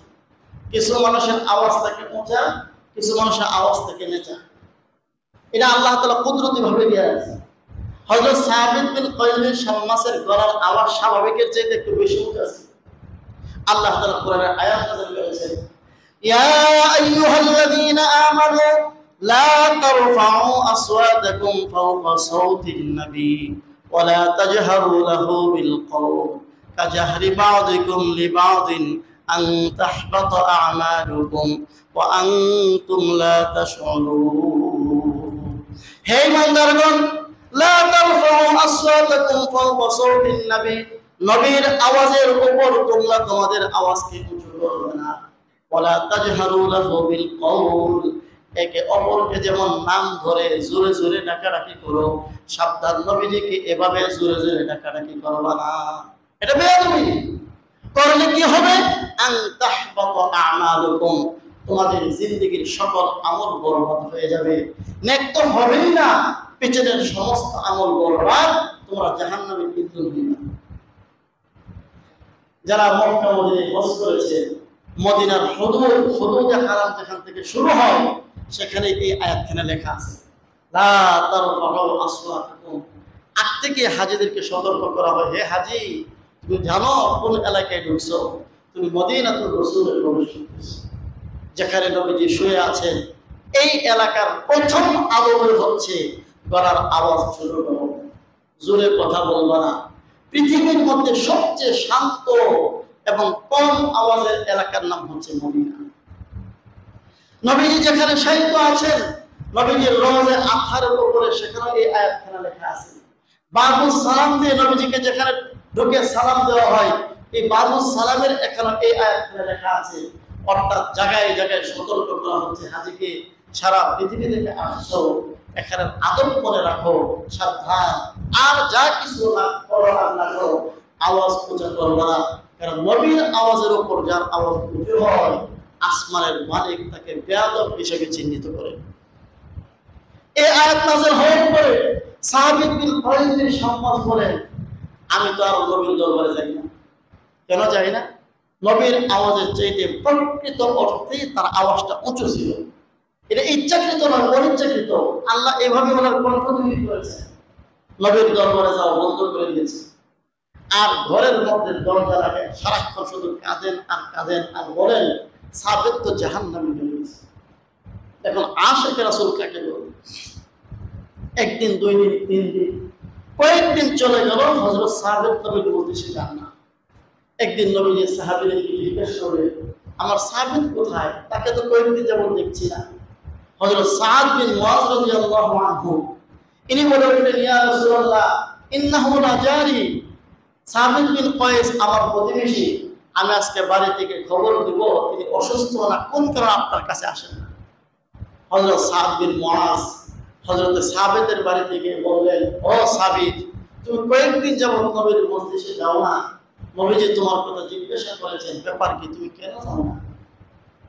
কিছু মানুষের আওয়াজ থাকে উঁচা, কিছু মানুষের আওয়াজ থাকে নিচা। এটা আল্লাহ তাআলা কুদরতি ভাবে দিয়েছেন। হযরত সাবিত বিন কয়েস বিন শাম্মাসের গলার আওয়াজ স্বাভাবিকের চাইতে একটু বেশি উঁচা ছিল। আল্লাহ তাআলা কোরআনের আয়াত নাযিল করেছেন, ইয়া আইয়ুহাল্লাযীনা আমানু লা তারফাউ আসওয়াতাকুম ফাওকা সাওতিন নবী ওয়া লা তাজহারু লাহু বিল কওল কাজাহরি বা'দিকুম লিবা'দিন আন তাহবাতা আ'মালুকুম ওয়া আনতুম লা তাশউরুন। হে ইমানদারগণ, লা তারফাউ আসওয়াতাকুম ফাওকা সাওতিন নবী, নবীর আওয়াজের উপর তোমরা তোমাদের আওয়াজকে উঁচু করবে না। ওয়ালা তাজহারু লাহু বিল কওল, একে অপরকে যেমন নাম ধরে জোরে জোরে ডাকাডাকি করো, সাবধান নবীজিকে এভাবে জোরে জোরে ডাকাডাকি করবা না। এটা বেয়াদবি। করলে কি হবে? আন তাহবাতা আমালুকুম, তোমাদের জিন্দেগীর সকল আমল বরবাদ হয়ে যাবে। নেক তো হবেই না, পেছনের সমস্ত আমল বরবাদ, তোমরা জাহান্নামের ইন্ধন হয়ে যাবে। যারা মক্কা মদিনায় হজ করেছে, মদিনার হুদুদে হারাম যেখান থেকে শুরু হয়, সেখানে এই আয়াতখানে লেখা আছে, লা তারফাউ আসওয়াতাকুম। আগ থেকে হাজীদেরকে সতর্ক করা হয়, হে হাজী, তুমি জানো কোন এলাকায় ঢুকছো? তুমি মদিনাতুর রাসূলে প্রবেশ করতেছো, যেখানে নবীজি শুয়ে আছেন। এই এলাকার প্রথম আদব হচ্ছে গলার আওয়াজ ছোট করো, জোরে কথা বলবা না। পৃথিবীর মধ্যে সবচেয়ে শান্ত এবং কম আওয়াজের এলাকার নাম হচ্ছে মদিনা। নবীজি যেখানে শায়িত আছেন, নবীজির রওজে আতহারের উপরে সেখানে এই আয়াতখানা লেখা আছে। বাবুস সালাম দিয়ে নবীজিকে যেখানে ঢুকে সালাম দেওয়া হয়, এই বাবুস সালামের এখানে এই আয়াতখানা লেখা আছে। অর্থাৎ জায়গায় জায়গায় সতর্ক করা হচ্ছে, হাজীকে সারা পৃথিবী থেকে আসছো, এখানে আদব করে রাখো, সাবধান। আর যা কিছু না করো আর না করো, আওয়াজ উঁচা করবা না। কারণ নবীর আওয়াজের উপর যার আওয়াজ উঁচু হয়, আসমানের মালিক তাকে বেয়াদব হিসেবে চিহ্নিত করে। এই আয়াত নাযিল হওয়ার পরে সাবিত বিন কয়েস বিন শাম্মাস বলেন, আমি তো আর নবীর দরবারে যাই না। কেন যাই না? নবীর আওয়াজের চাইতে প্রকৃত অর্থেই তার আওয়াজটা উঁচু ছিল। এটা ইচ্ছাকৃত নয়, অনিচ্ছাকৃত। আল্লাহ এভাবে ওনার কণ্ঠ তৈরি করেছে। নবীর দরবারে যাওয়া বন্ধ করে দিয়েছে, আর ঘরের মধ্যে দরজা লাগে, সারাক্ষণ শুধু কাঁদেন আর কাঁদেন আর বলেন, সাবিত তো জাহান্নামে হয়ে গেছে। এখন আশিকে রাসূল কাকে বলে? একদিন, 2 দিন, 3 দিন, কয়েকদিন চলে গেল, হযরত সাবিত নবীর মজলিসে যান না। একদিন নবীজি সাহাবীদেরকে জিজ্ঞেস করে, আমার সাবিত কোথায়? তাকে তো কয়েকদিন যেমন দেখছি না। হযরত সাদ বিন মুআয রাদিয়াল্লাহু আনহু, ইনি বলে উঠলেন, ইয়া রাসূলুল্লাহ, ইন্নাহু লাজারি। সাবিত বিন কয়েস আমার প্রতিবেশী, আমি আজকে বাড়ি থেকে খবর দেব তিনি অসুস্থ না, কোন কারণে আপনার কাছে আসেন না। হযরত সাদ বিন মুআয হযরত সাবিতের বাড়ি থেকে বললেন, ও সাবিত, তুমি কয়েকদিন যাবত নবীর মজলিসে যাও না, নবীজি তোমার কথা জিজ্ঞাসা করেছেন, ব্যাপার কি, তুমি কেন যাও না?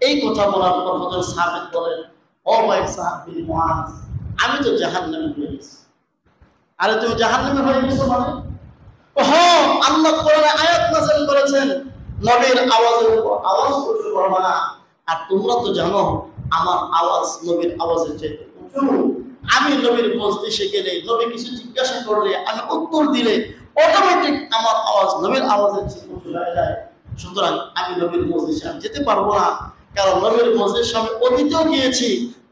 এই কথা বলার পর হযরত সাবিত বলেন, ও ভাই সাদ বিন মুআয, আমি তো জাহান্নামে হয়ে গেছি। আরে তুমি জাহান্নামে হয়ে গেছো মানে? হ্যাঁ, আল্লাহ কোরআনে আয়াত নাযিল করেছেন, নবীর আওয়াজের উপর আওয়াজ উঁচু করবে না। আর তোমরা তো জানো আমার আওয়াজ নবীর আওয়াজের চাইতে উঁচু। আমি নবীর মজলিসে গেলে, নবী কিছু জিজ্ঞাসা করলে, আমি উত্তর দিলে অটোমেটিক আমার আওয়াজ নবীর আওয়াজের চেয়ে উঁচু হয়ে যায়। সুতরাং আমি নবীর মজলিসে আমি যেতে পারবো না, কারণ নবীর মজলিসে আমি অতীতেও গিয়েছি,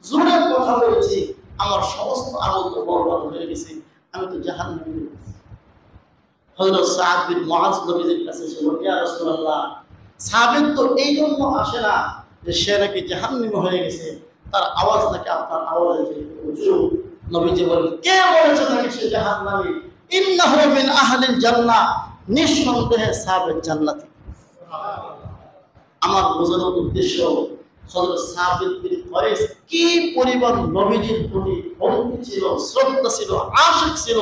জোরে কথা বলেছি, আমার সমস্ত আমল তো বরবাদ হয়ে গেছে, আমি তো জাহান্নামে হয়ে গেছি। হযরত সাদ বিন মুআজ নবীজির কাছে এসে বললেন, ইয়া রাসূলুল্লাহ, সাবিত তো এই জন্য আসে না যে সে নাকি জাহান্নামী হয়ে গেছে, তার আওয়াজ নাকি আপনার আওয়াজে হুজুর। নবীজি বলেন, কে বলেছে তাকে সে জাহান্নামী? ইন্নাহু মিন আহলিল জান্নাহ, নিঃসন্দেহে সাবিত জান্নাতি। আমার বোঝানোর উদ্দেশ্য, হযরত সাবিত বিন কয়েস কি পরিমাণ নবীজির প্রতি ভক্তি ছিল, শ্রদ্ধা ছিল, আশিক ছিল,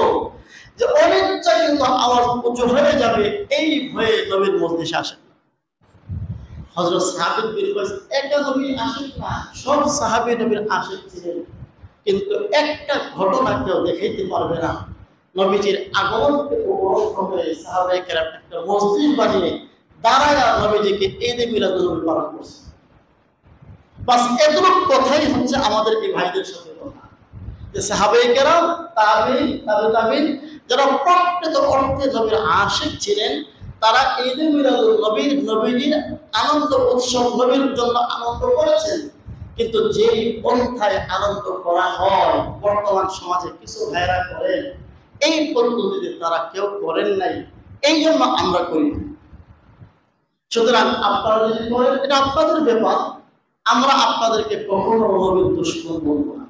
যে অনিচ্ছায় কিন্তু আওয়াজ উঁচু হয়ে যাবে এই ভয়ে নবীর মজলিসে আসেন। হযরত সাবিত বিন কয়েস একা নবীর আশিক না, সব সাহাবী নবীর আশিক ছিলেন, কিন্তু একটা ঘটনা কেউ দেখাইতে পারবে না। নবীজির আগমনকে উপলক্ষ করে সাহাবায়ে কেরাম একটা মসজিদ বানিয়ে দাঁড়ায় নবীজিকে ঈদে মিলাদুন নবী পালন করছে। বাস এতটুকু কথাই হচ্ছে আমাদের এই ভাইদের সাথে কথা, যে সাহাবায়ে কেরাম, তাবিঈন, তাবিঈন যারা প্রকৃত অর্থে নবীর আশিক ছিলেন, তারা ঈদে মিলাদুন নবী, নবীজির আনন্দ উৎসব, নবীর জন্য আনন্দ করেছেন। কিন্তু যেই পন্থায় আনন্দ করা হয় বর্তমান সমাজে কিছু ভাইরা করেন, এই পদ্ধতিতে তারা কেউ করেন নাই, এই জন্য আমরা করি। সুতরাং আপনারা যদি করেন এটা আপনাদের ব্যাপার, আমরা আপনাদেরকে কখনো নবীর দুশমন বলবো না।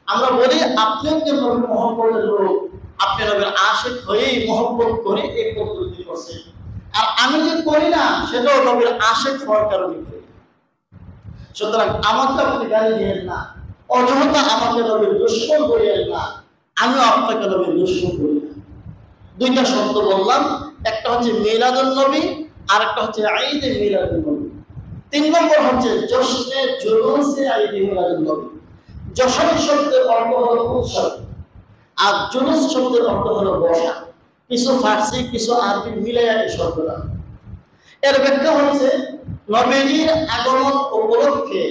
আমরা বলি আপনিও যে নবীর মহব্বতের লোক, আপনি নবীর আশিক হয়েই মহব্বত করে এই পদ্ধতি করছেন, আর আমি যে করি না সেটাও নবীর আশিক হওয়ার কারণে করি। সুতরাং আমাকে আপনি গালি দিয়েন না, অযথা আমাকে নবীর দুশমন করিয়েন না, আমিও আপনাকে নবীর দুশমন করি না। দুইটা শব্দ বললাম, একটা হচ্ছে মিলাদুন নবী, আর একটা হচ্ছে ঈদে মিলাদুন নবী। 3 নম্বর হচ্ছে জশ্নে জুলুসে ঈদে মিলাদুন নবী। জশ্ন শব্দের অর্থ হলো উৎসব, আর জুলুস শব্দের অর্থ হলো বসা। কিছু ফার্সি কিছু আরবি মিলাইয়া এই শব্দটা। এর ব্যাখ্যা হচ্ছে নবীজির আগমন উপলক্ষে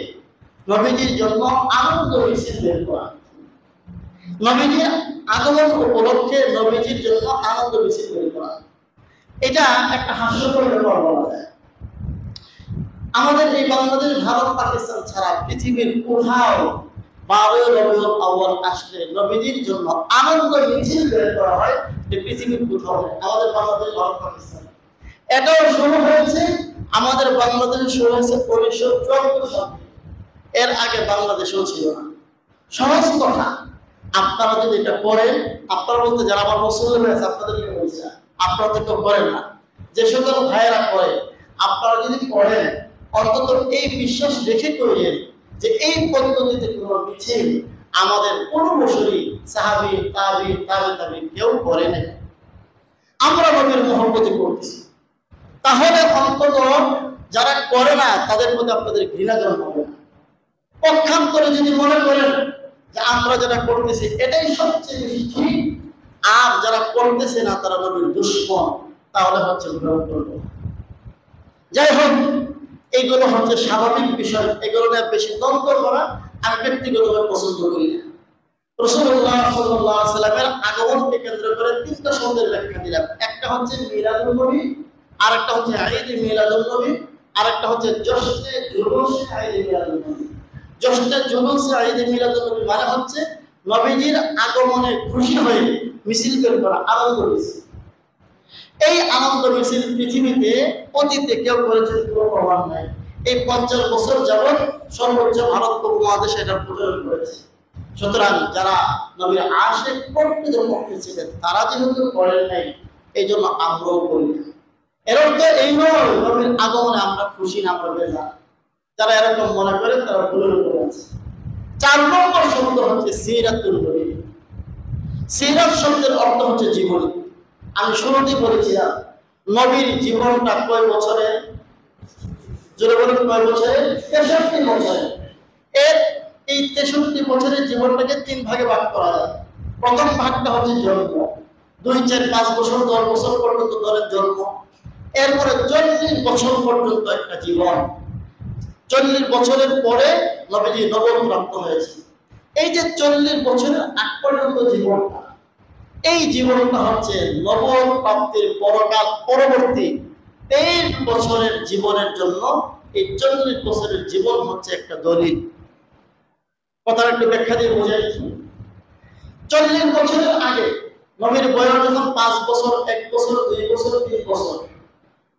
নবীজির জন্য আনন্দ মিছিল বের করা। নবীজির আগমন উপলক্ষে নবীজির জন্য আনন্দ মিছিল বের করা, এটা একটা হাস্যকর ব্যাপার বলা যায়। আমাদের এই বাংলাদেশ, ভারত, পাকিস্তান ছাড়া পৃথিবীর কোথাও 12 রবিউল আউয়াল আসলে নবীজির জন্য আনন্দ মিছিল বের করা হয়, যে পৃথিবীর কোথাও নেই। আমাদের বাংলাদেশ, ভারত, পাকিস্তান এটাও শুরু হয়েছে, আমাদের বাংলাদেশে শুরু হয়েছে 1974 সালে। এর আগে বাংলাদেশেও ছিল না। সহজ কথা, আপনারা যদি এটা করেন, আপনারা বলতে যারা আমার মুসলিম হয়েছে আপনাদেরকে বলছে, আপনারা তো কেউ করেন না, যে সকল ভাইয়েরা করে, আপনারা যদি করেন অন্তত এই বিশ্বাস রেখে করেন যে এই পদ্ধতিতে কোনো মিছিল আমাদের পূর্বসূরি সাহাবী, তাবিঈন, তাবিঈন কেউ করে নাই। আমরা নবীর মহব্বতে করতেছি, তাহলে অন্তত যারা করে না তাদের প্রতি আপনাদের ঘৃণা জন্মাবে না। পক্ষান্তরে যদি মনে করেন যে আমরা যেটা করতেছি এটাই সবচেয়ে বেশি ঠিক, আর যারা করতেছে না তারা নবীর দুশমন, তাহলে হচ্ছে গ্রহণ করবো। যাই হোক, এইগুলো হচ্ছে স্বাভাবিক বিষয়, এগুলো নিয়ে বেশি দ্বন্দ্ব করা আমি ব্যক্তিগতভাবে পছন্দ করি না। রাসূলুল্লাহ সাল্লাল্লাহু আলাইহি ওয়াসাল্লামের আগমনকে কেন্দ্র করে 3টা শব্দের ব্যাখ্যা দিলাম। একটা হচ্ছে মিলাদুন নবী, আর একটা হচ্ছে ঈদে মিলাদুন নবী, আর একটা হচ্ছে জশ্নে জুলুসে ঈদে মিলাদুন নবী। জশ্নে জুলুসে ঈদে মিলাদুন নবী মানে হচ্ছে নবীজির আগমনে খুশি হয়ে মিছিল বের করা, আনন্দ মিছিল। এই আনন্দ মিছিল পৃথিবীতে অতীতে কেউ করেছেন কোনো প্রমাণ নাই। এই 50 বছর যাবৎ সর্বোচ্চ ভারত উপমহাদেশে এটা প্রচলন করেছে। সুতরাং যারা নবীর আশিক প্রকৃত পক্ষে ছিলেন তারা যেহেতু করেন নাই, এই জন্য আমরাও করি না। এর অর্থ এই নয় নবীর আগমনে আমরা খুশি না, আমরা বেজার। যারা এরকম মনে করেন তারা ভুলের উপরে আছে। 4 নম্বর শব্দ হচ্ছে সিরাতুন নবী। সিরাত শব্দের অর্থ হচ্ছে জীবনী। আমি শুরুতেই বলেছিলাম নবীর জীবনটা কয় বছরের, জোরে বলুন কয় বছরের? 63 বছরের। এই 63 বছরের জীবনটাকে 3 ভাগে ভাগ করা যায়। প্রথম ভাগটা হচ্ছে জন্ম, 2, 4, 5 বছর 10 বছর পর্যন্ত ধরেন জন্ম। এরপরে 40 বছর পর্যন্ত একটা জীবন। 40 বছরের পরে নবীজি নবুয়ত প্রাপ্ত হয়েছে। এই যে 40 বছরের আগ পর্যন্ত জীবনটা, এই জীবনটা হচ্ছে নবুয়ত প্রাপ্তির পরকাল পরবর্তী 23 বছরের জীবনের জন্য এই 40 বছরের জীবন হচ্ছে একটা দলিল। কথার একটু ব্যাখ্যা দিয়ে বোঝাই। 40 বছরের আগে নবীর বয়স যখন 5 বছর, 1 বছর, 2 বছর, 3 বছর,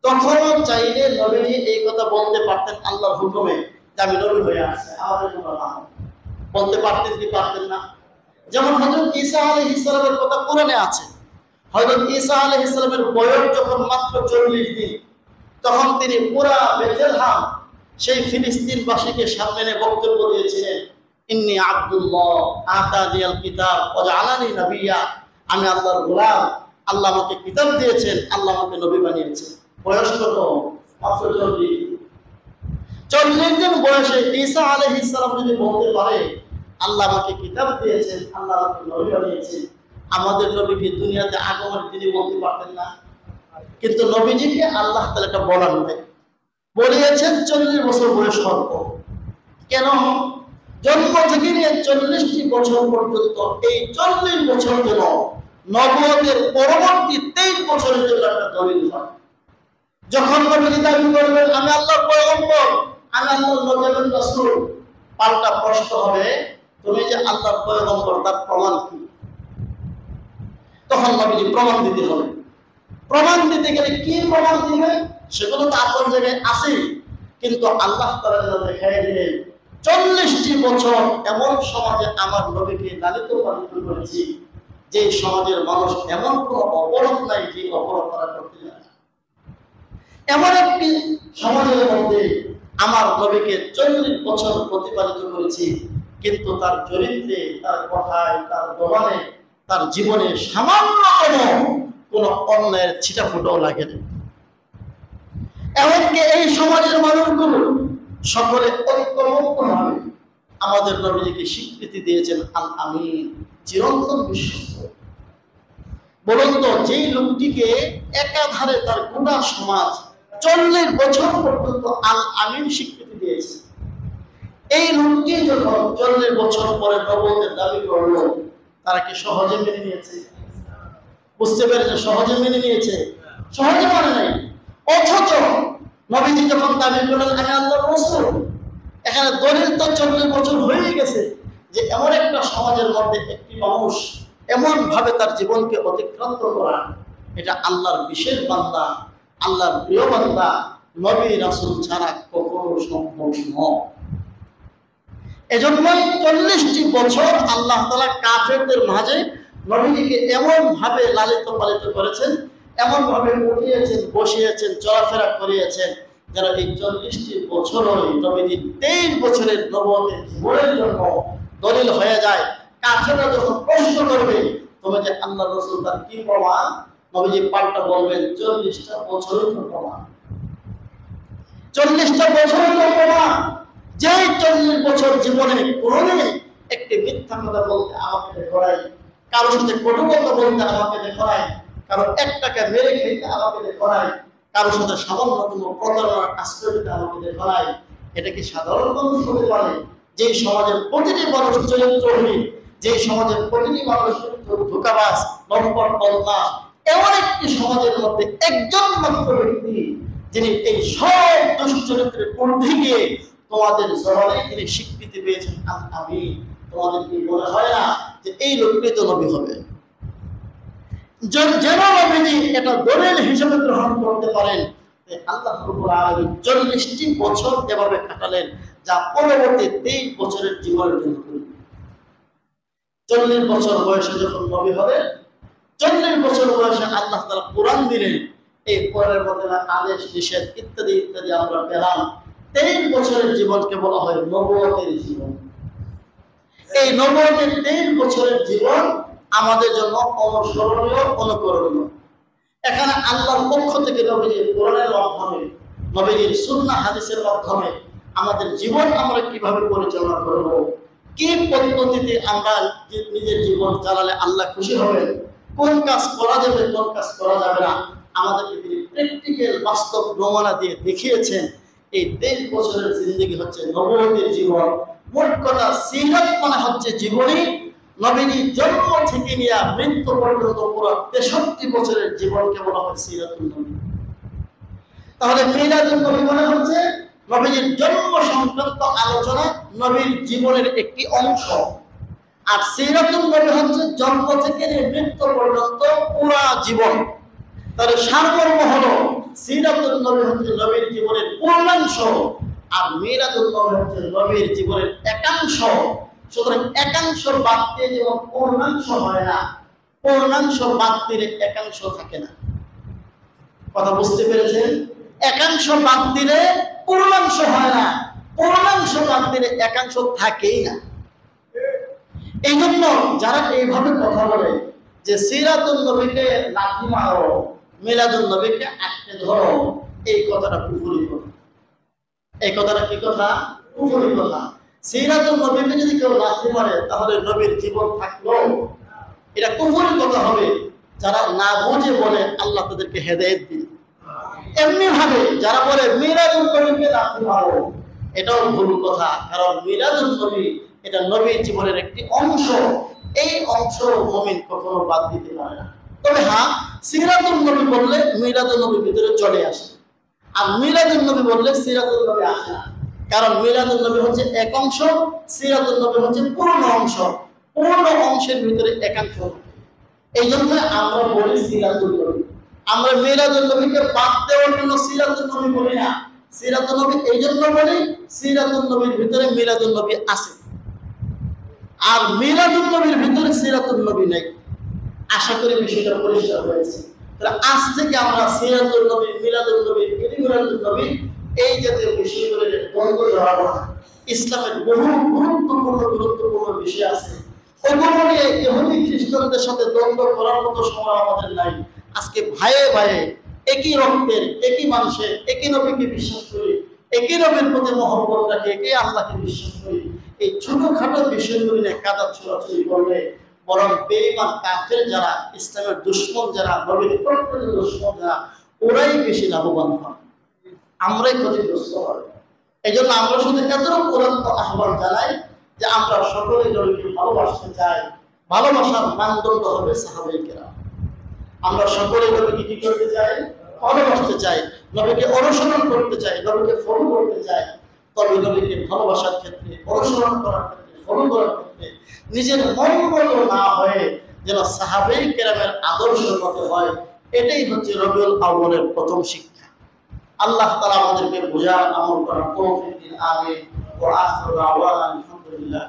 তখনও চাইলে নবীজি এই কথা বলতে পারতেন আল্লাহর হুকুমে যে আমি নবী হয়ে আসছি, আমাদের তোমরা মানো। বলতে পারতেন কি পারতেন না? যেমন হযরত ঈসা আলাইহিস সালামের কথা কোরআনে আছে। হযরত ঈসা আলাইহিস সালামের বয়স যখন মাত্র 40 দিন, তখন তিনি পুরা বেথলেহেম সেই ফিলিস্তিনবাসীকে সামনে এনে বক্তব্য দিয়েছিলেন, ইন্নী আব্দুল্লাহ আতানিয়াল কিতাব ওয়া জাআলানি নবিয়্যা, আমি আল্লাহর গোলাম, আল্লাহ আমাকে কিতাব দিয়েছেন, আল্লাহ আমাকে নবী বানিয়েছেন। বয়স কত? মাত্র 40 দিন বয়সে ঈসা আলাইহিস সালাম যদি বলতে পারে আল্লাহ আমাকে কিতাব দিয়েছেন, আল্লাহ আমাকে নবী বানিয়েছেন, আমাদের নবীকে দুনিয়াতে আগমন তিনি বলতে পারতেন না? কিন্তু নবীজিকে আল্লাহ তাআলা এটা বলার নাই, বলিয়েছেন 40 বছর বয়স হওয়ার পর। কেন? জন্ম থেকে নিয়ে 40টি বছর পর্যন্ত, এই 40 বছর যেন নবুয়তের পরবর্তী 23 বছরের জন্য একটা দলিল হয়। যখন নবীজি দাবি করবেন আমি আল্লাহর পয়গম্বর, আমি আল্লাহর নবী এবং রাসূল, পাল্টা প্রশ্ন হবে তুমি যে আল্লাহর পয়গম্বর তার প্রমাণ কি? তখন নবীজি প্রমাণ দিতে হবে। প্রমাণ দিতে গেলে কি প্রমাণ দিবে? সেগুলো তো আপন জায়গায় আছে, কিন্তু আল্লাহ তাআলা দেখায় দিলেন 40টি বছর এমন সমাজে আমার নবীকে লালিত পালিত করেছি, যে সমাজের মানুষ এমন কোনো অপরাধ নাই যে অপরাধ তারা করতে যায়। এমন একটি সমাজের মধ্যে আমার নবীকে 40 বছর প্রতিপালিত করেছি, কিন্তু তার চরিত্রে, তার কথায়, তার জবানে, তার জীবনে সামান্যতম কোনো অন্যায়ের ছিটাফোঁটাও লাগেনি। এমনকি এই সমাজের মানুষগুলো সকলে ঐক্যবদ্ধভাবে আমাদের নবীজিকে স্বীকৃতি দিয়েছেন আল আমিন, চিরন্তন বিশ্বস্ত। বলুন তো, যেই লোকটিকে একাধারে তার গোটা সমাজ 40 বছর পর্যন্ত আল আমিন স্বীকৃতি দিয়েছে, এই লোকটি যখন 40 বছর পরে নবুয়তের দাবি করলো, তারা কি সহজে মেনে নিয়েছে? বুঝতে পেরেছে? সহজে মেনে নিয়েছে? সহজে মানে নাই। অথচ নবীজি যখন দাবি করলেন আমি আল্লাহর রাসূল, এখানে দলিল তো 40 বছর হয়ে গেছে যে এমন একটা সমাজের মধ্যে একটি মানুষ এমন ভাবে তার জীবনকে অতিক্রান্ত করা, এটা আল্লাহর বিশেষ বান্দা, আল্লাহর প্রিয় বান্দা নবী রাসূল ছাড়া কখনো সম্ভব নয়। এজন্যই 40টি বছর আল্লাহ তাআলা কাফেরদের মাঝে নবীজিকে এমন ভাবে লালিত পালিত করেছেন, এমন ভাবে উঠিয়েছেন, বসিয়েছেন, চলাফেরা করিয়েছেন, যারা এই 40টি বছরই নবীজির 23 বছরের নবুয়তের জীবনের জন্য দলিল হয়ে যায়। কাফেররা যখন প্রশ্ন করবে তুমি যে আল্লাহর রাসূল, তার কি প্রমাণ? নবীজি পাল্টা বলবেন 40টা বছরের প্রমাণ, 40টা বছরের প্রমাণ। যেই 40 বছর জীবনে কোনোদিন একটি মিথ্যা কথা বলতে আমাকে দেখায়, কারোর সাথে কটু কথা বলতে আমাকে দেখায়, কারো এক টাকা মেরে খেতে আমাকে দেখায়, কারোর সাথে সামান্যতম প্রতারণার আশ্রয় দিতে আমাকে দেখায়, এটা কি সাধারণ মানুষ হতে পারে? যে সমাজের প্রতিটি মানুষ চরিত্রহীন, যে সমাজের প্রতিটি মানুষ ধোঁকাবাজ, লম্পট, বদমাশ, এমন একটি সমাজের মধ্যে একজন মাত্র ব্যক্তি যিনি এই সব দুশ্চরিত্রের ঊর্ধ্বে গিয়ে তোমাদের জবানে তিনি স্বীকৃতি পেয়েছেন আমি, তোমাদের কি মনে হয় না যে এই লোকটি তো নবী হবে? যেন নবীজি এটা দলিল হিসেবে গ্রহণ করতে পারেন, আল্লাহ রাব্বুল আলামিন 40টি বছর এভাবে কাটালেন, যা পরবর্তী 23 বছরের জীবনের জন্য। 40 বছর বয়সে যখন নবী হবে, 40 বছর বয়সে আল্লাহ তাআলা কোরআন দিলেন। এই কোরআনের মধ্যে আদেশ, নিষেধ ইত্যাদি ইত্যাদি আমরা পেলাম। 23 বছরের জীবনকে বলা হয় নবুয়তের জীবন। এই নবুয়তের 23 বছরের জীবন আমাদের জন্য অনুসরণীয়, অনুকরণীয়। এখানে আল্লাহর পক্ষ থেকে নবীজির কোরআনের মাধ্যমে, নবীজির সুন্নাহ হাদিসের মাধ্যমে আমাদের জীবন আমরা কিভাবে পরিচালনা করব, কি পদ্ধতিতে আমরা নিজের জীবন চালালে আল্লাহ খুশি হবেন, কোন কাজ করা যাবে, কোন কাজ করা যাবে না, আমাদেরকে তিনি প্র্যাকটিক্যাল বাস্তব নমুনা দিয়ে দেখিয়েছেন। এই 23 বছরের জিন্দেগি হচ্ছে নবুয়তের জীবন। মোট কথা সিরাত মানে হচ্ছে জীবনী। নবীজি জন্ম থেকে নিয়ে মৃত্যু পর্যন্ত পুরো 63 বছরের জীবনকে বলা হয় সিরাতুন নবী। তাহলে মিলাদুন নবী মানে হচ্ছে নবীজির জন্ম সংক্রান্ত আলোচনা, নবীর জীবনের একটি অংশ। আর সিরাতুন নবী হচ্ছে জন্ম থেকে মৃত্যু পর্যন্ত পুরা জীবন। তাহলে সারমর্ম হলো সিরাতুন নবী হচ্ছে নবীর জীবনের পূর্ণাংশ, আর মিলাদুন নবী হচ্ছে নবীর জীবনের একাংশ। সুতরাং একাংশ বাদ দিয়ে যেমন পূর্ণাংশ হয় না, পূর্ণাংশ বাদ দিলে একাংশ থাকে না। কথা বুঝতে পেরেছেন? একাংশ বাদ দিলে পূর্ণাংশ হয় না, পূর্ণাংশ বাদ দিলে একাংশ থাকেই না। এই জন্য যারা এইভাবে কথা বলে যে সিরাতুন নবীকে লাথি মারো, মিলাদুন নবীকে আঁকড়ে ধরো, এই কথাটা কুফরি কথা। এই কথাটা কি কথা? কুফরি কথা। সিরাতুন নবীকে যদি কেউ লাথি মারে তাহলে নবীর জীবন থাকলো, এটা কুফরি কথা হবে। যারা না বুঝে বলে আল্লাহ তাদেরকে হেদায়েত দিন। এমনি ভাবে যারা বলে মিলাদুন নবীকে লাথি মারো, এটাও ভুল কথা। কারণ মিলাদুন নবী এটা নবীর জীবনের একটি অংশ, এই অংশ মুমিন কখনো বাদ দিতে পারে না। তবে হ্যাঁ, সিরাতুন নবী বললে মিলাদুন নবীর ভিতরে চলে আসে, আর মিলাদুন নবী বললে সিরাতুন নবী আসে না। কারণ মিলাদুন নবী হচ্ছে এক অংশ, সিরাতুন নবী হচ্ছে পূর্ণ অংশ। পূর্ণ অংশের ভিতরে একাংশ। এই জন্য আমরা বলি সিরাতুন নবী। আমরা মিলাদুন নবীকে বাদ দেওয়ার জন্য সিরাতুন নবী বলি না। সিরাতুন নবী এই জন্য বলি, সিরাতুন নবীর ভিতরে মিলাদুন নবী আছে, আর মিলাদুন নবীর ভিতরে সিরাতুন নবী নেই। আশা করি বিষয়টা পরিষ্কার হয়েছে। তাহলে আজ থেকে আমরা সিরাতুন নবী, মিলাদুন নবী, মিলাদুন নবী এই জাতীয় বিষয়গুলো বন্ধ করা। ইসলামের বহু গুরুত্বপূর্ণ বিষয় আছে, ওগুলো নিয়ে ইহুদি খ্রিস্টানদের সাথে দ্বন্দ্ব করার মতো সময় আমাদের নাই। আজকে ভাইয়ে ভাইয়ে একই রক্তের, একই মানুষের, একই নবীকে বিশ্বাস করি, একই নবীর প্রতি মহব্বত রাখি, একই আল্লাহকে বিশ্বাস করি। এই ছোটখাটো বিষয়গুলি নিয়ে কাদা ছোড়াছুড়ি করলে বরং বেঈমান কাফের যারা, ইসলামের দুশমন যারা, নবীর প্রকৃত দুশমন যারা, ওরাই বেশি লাভবান হয়, আমরাই ক্ষতিগ্রস্ত হয়। এই জন্য আমরা শুধু এতটুকু উদাত্ত আহ্বান জানাই যে আমরা সকলে নবীকে ভালোবাসতে চাই। ভালোবাসার মানদণ্ড হবে সাহাবায়ে কেরাম। আমরা সকলে নবীকে কি করতে চাই? ভালোবাসতে চাই, নবীকে অনুসরণ করতে চাই, নবীকে ফলো করতে চাই। তবে নবীকে ভালোবাসার ক্ষেত্রে, অনুসরণ করার ক্ষেত্রে, ফলো করার ক্ষেত্রে নিজের মঙ্গল না হয়ে যেন সাহাবায়ে কেরামের আদর্শের মতো হয়, এটাই হচ্ছে রবিউল আউয়ালের প্রথম শিক্ষা। আল্লাহ তাআলা আমাদেরকে বোঝার, আমল করার তৌফিক দিন। আমিন। ওয়া আখিরু দাওয়ানা আলহামদুলিল্লাহ।